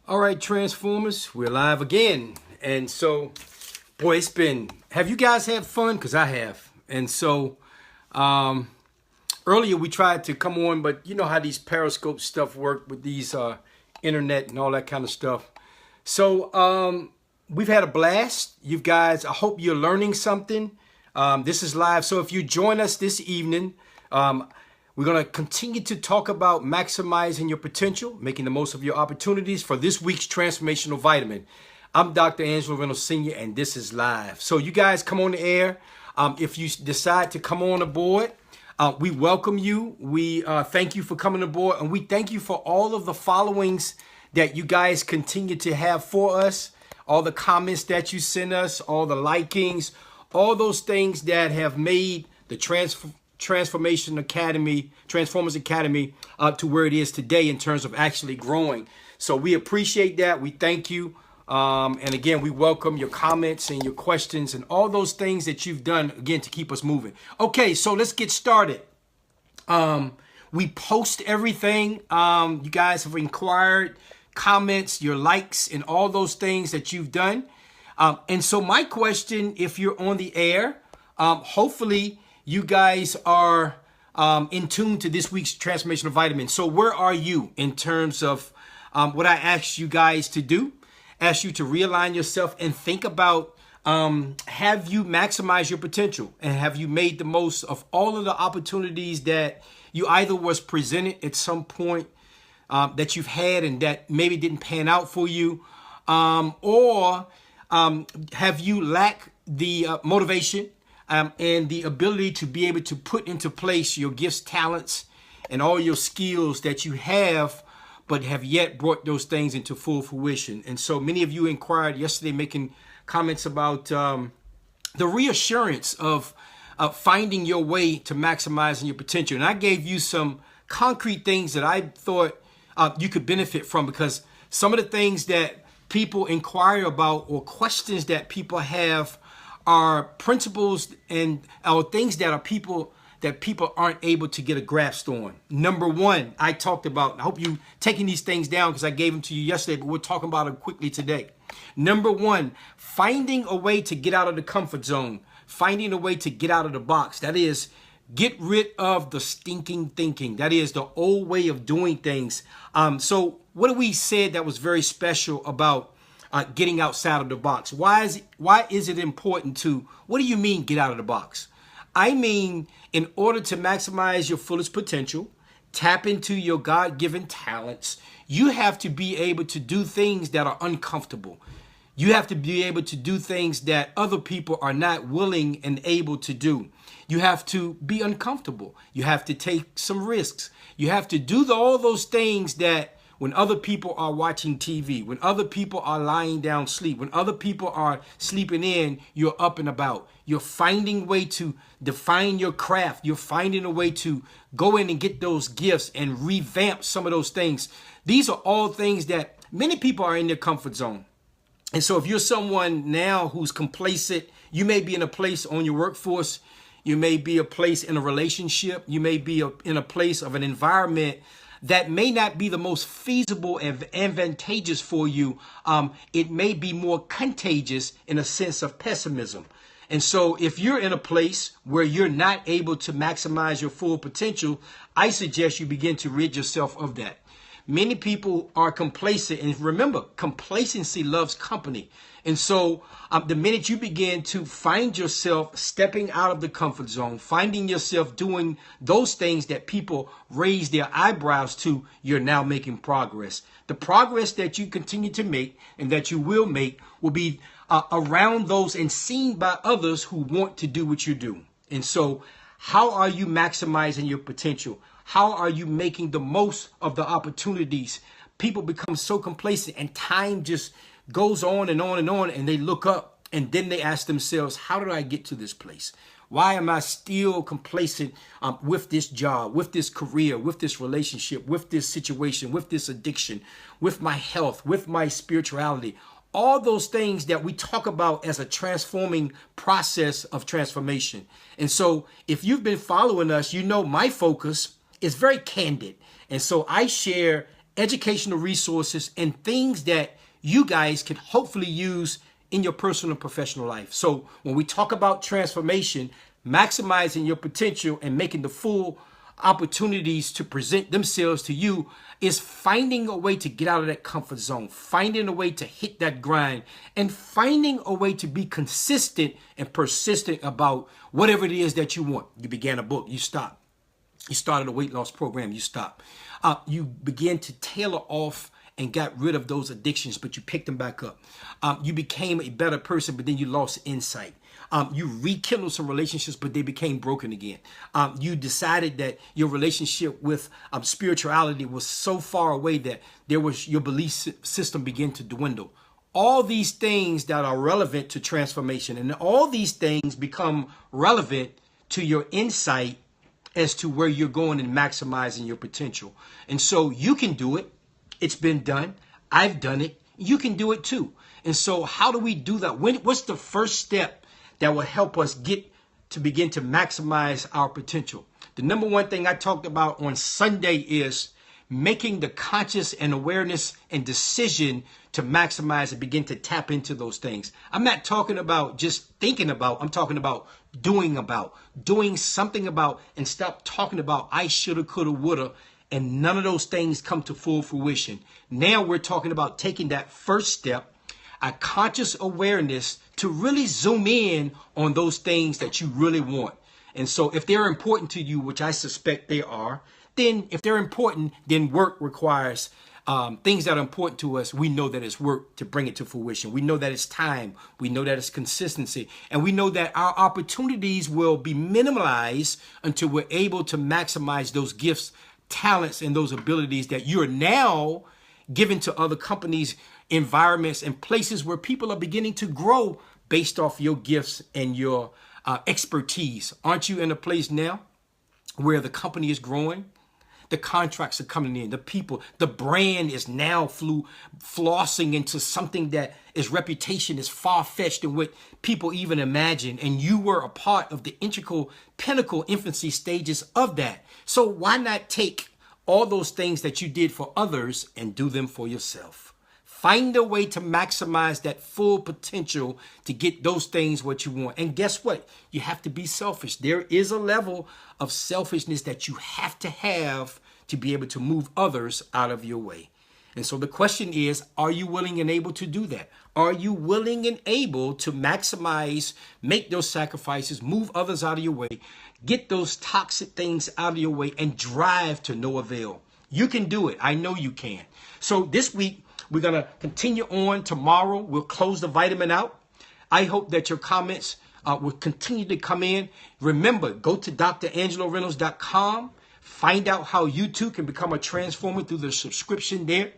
All right, Transformers, we're live again. And so, boy, have you guys had fun? Because I have. And so, earlier we tried to come on, but you know how these Periscope stuff work with these internet and all that kind of stuff. So, we've had a blast. You guys, I hope you're learning something. This is live. So if you join us this evening, we're going to continue to talk about maximizing your potential, making the most of your opportunities for this week's Transformational Vitamin. I'm Dr. Angelo Reynolds Sr., and this is live. So you guys come on the air. If you decide to come on aboard, we welcome you. We thank you for coming aboard, and we thank you for all of the followings that you guys continue to have for us, all the comments that you send us, all the likings, all those things that have made the Transformers Academy to where it is today in terms of actually growing. So we appreciate that. We thank you. And again, we welcome your comments and your questions and all those things that you've done, again, to keep us moving. Okay, so let's get started. We post everything. You guys have inquired, comments, your likes, and all those things that you've done. And so my question, if you're on the air, hopefully you guys are in tune to this week's Transformational Vitamin. So where are you in terms of what I asked you guys to do? Ask you to realign yourself and think about, have you maximized your potential? And have you made the most of all of the opportunities that you either was presented at some point that you've had and that maybe didn't pan out for you? Or have you lacked the motivation and the ability to be able to put into place your gifts, talents, and all your skills that you have, but have yet brought those things into full fruition? And so many of you inquired yesterday, making comments about the reassurance of finding your way to maximizing your potential. And I gave you some concrete things that I thought you could benefit from, because some of the things that people inquire about or questions that people have are principles and or things that people aren't able to get a grasp on. Number one, I talked about, I hope you taking these things down because I gave them to you yesterday, but we're talking about them quickly today. Number one, finding a way to get out of the comfort zone, finding a way to get out of the box. That is, get rid of the stinking thinking. That is the old way of doing things. So what do we said that was very special about getting outside of the box? Why is it important to, what do you mean get out of the box? I mean, in order to maximize your fullest potential, tap into your God-given talents, you have to be able to do things that are uncomfortable. You have to be able to do things that other people are not willing and able to do. You have to be uncomfortable. You have to take some risks. You have to do all those things that when other people are watching TV, when other people are lying down sleep, when other people are sleeping in, you're up and about. You're finding a way to define your craft. You're finding a way to go in and get those gifts and revamp some of those things. These are all things that many people are in their comfort zone. And so if you're someone now who's complacent, you may be in a place on your workforce, you may be a place in a relationship, you may be in a place of an environment that may not be the most feasible and advantageous for you. It may be more contagious in a sense of pessimism. And so if you're in a place where you're not able to maximize your full potential, I suggest you begin to rid yourself of that. Many people are complacent, and remember, complacency loves company. And so the minute you begin to find yourself stepping out of the comfort zone, finding yourself doing those things that people raise their eyebrows to, you're now making progress. The progress that you continue to make and that you will make will be around those and seen by others who want to do what you do. And so how are you maximizing your potential? How are you making the most of the opportunities? People become so complacent and time just goes on and on and on, and they look up and then they ask themselves, how did I get to this place? Why am I still complacent with this job, with this career, with this relationship, with this situation, with this addiction, with my health, with my spirituality? All those things that we talk about as a transforming process of transformation. And so if you've been following us, you know my focus is very candid. And so I share educational resources and things that you guys can hopefully use in your personal and professional life. So when we talk about transformation, maximizing your potential and making the full opportunities to present themselves to you is finding a way to get out of that comfort zone, finding a way to hit that grind, and finding a way to be consistent and persistent about whatever it is that you want. You began a book, you stopped. You started a weight loss program, you stopped. You began to tailor off and got rid of those addictions, but you picked them back up. You became a better person, but then you lost insight. You rekindled some relationships, but they became broken again. You decided that your relationship with spirituality was so far away that your belief system began to dwindle. All these things that are relevant to transformation, and all these things become relevant to your insight as to where you're going and maximizing your potential. And so you can do it. It's been done. I've done it. You can do it too. And so how do we do that? What's the first step that will help us get to begin to maximize our potential? The number one thing I talked about on Sunday is making the conscious and awareness and decision to maximize and begin to tap into those things. I'm not talking about just thinking about, I'm talking about doing something about, and stop talking about I shoulda, coulda, woulda, and none of those things come to full fruition. Now we're talking about taking that first step, a conscious awareness to really zoom in on those things that you really want. And so if they're important to you, which I suspect they are, then if they're important, then work requires things that are important to us. We know that it's work to bring it to fruition. We know that it's time. We know that it's consistency. And we know that our opportunities will be minimalized until we're able to maximize those gifts, talents, and those abilities that you're now giving to other companies, environments, and places where people are beginning to grow based off your gifts and your expertise. Aren't you in a place now where the company is growing? The contracts are coming in, the people, the brand is now flossing into something that its reputation is far-fetched than what people even imagine. And you were a part of the integral, pinnacle infancy stages of that. So why not take all those things that you did for others and do them for yourself? Find a way to maximize that full potential to get those things what you want. And guess what? You have to be selfish. There is a level of selfishness that you have to be able to move others out of your way. And so the question is, are you willing and able to do that? Are you willing and able to maximize, make those sacrifices, move others out of your way, get those toxic things out of your way, and drive to no avail? You can do it. I know you can. So this week, we're going to continue on. Tomorrow, we'll close the vitamin out. I hope that your comments will continue to come in. Remember, go to DrAngeloReynolds.com. Find out how you too can become a transformer through the subscription there.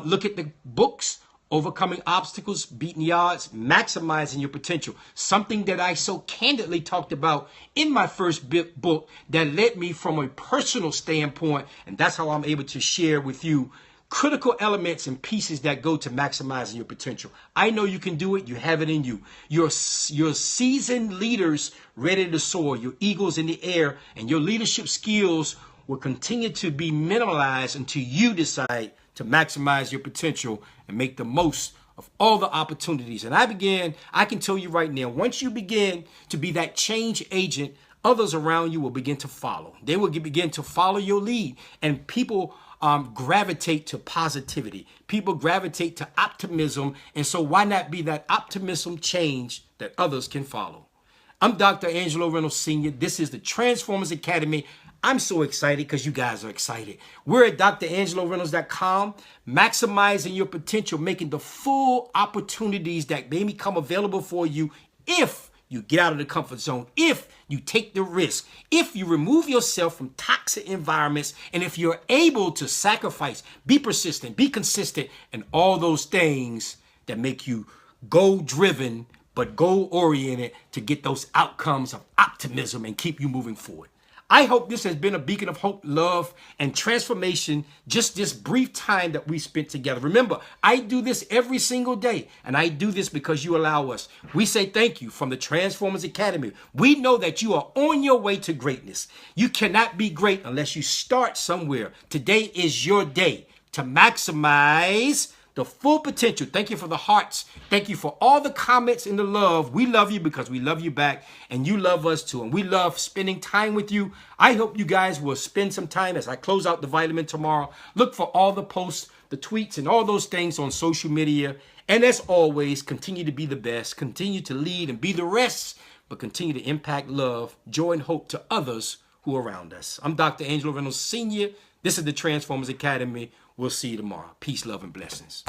Look at the books, Overcoming Obstacles, Beating the Odds, Maximizing Your Potential. Something that I so candidly talked about in my first book that led me from a personal standpoint. And that's how I'm able to share with you critical elements and pieces that go to maximizing your potential. I know you can do it. You have it in you. Your seasoned leaders ready to soar, your eagles in the air, and your leadership skills will continue to be minimalized until you decide to maximize your potential and make the most of all the opportunities. And I can tell you right now, once you begin to be that change agent, others around you will begin to follow. They will begin to follow your lead, and people gravitate to positivity. People gravitate to optimism. And so why not be that optimism change that others can follow? I'm Dr. Angelo Reynolds Sr. This is the Transformers Academy. I'm so excited because you guys are excited. We're at DrAngeloReynolds.com, maximizing your potential, making the full opportunities that may become available for you if you get out of the comfort zone, if you take the risk, if you remove yourself from toxic environments, and if you're able to sacrifice, be persistent, be consistent, and all those things that make you goal-driven, but goal-oriented to get those outcomes of optimism and keep you moving forward. I hope this has been a beacon of hope, love, and transformation, just this brief time that we spent together. Remember, I do this every single day, and I do this because you allow us. We say thank you from the Transformers Academy. We know that you are on your way to greatness. You cannot be great unless you start somewhere. Today is your day to maximize the full potential. Thank you for the hearts. Thank you for all the comments and the love. We love you because we love you back, and you love us too. And we love spending time with you. I hope you guys will spend some time as I close out the vitamin tomorrow. Look for all the posts, the tweets, and all those things on social media. And as always, continue to be the best. Continue to lead and be the rest, but continue to impact love, joy, and hope to others who are around us. I'm Dr. Angelo Reynolds Sr. This is the Transformers Academy. We'll see you tomorrow. Peace, love, and blessings.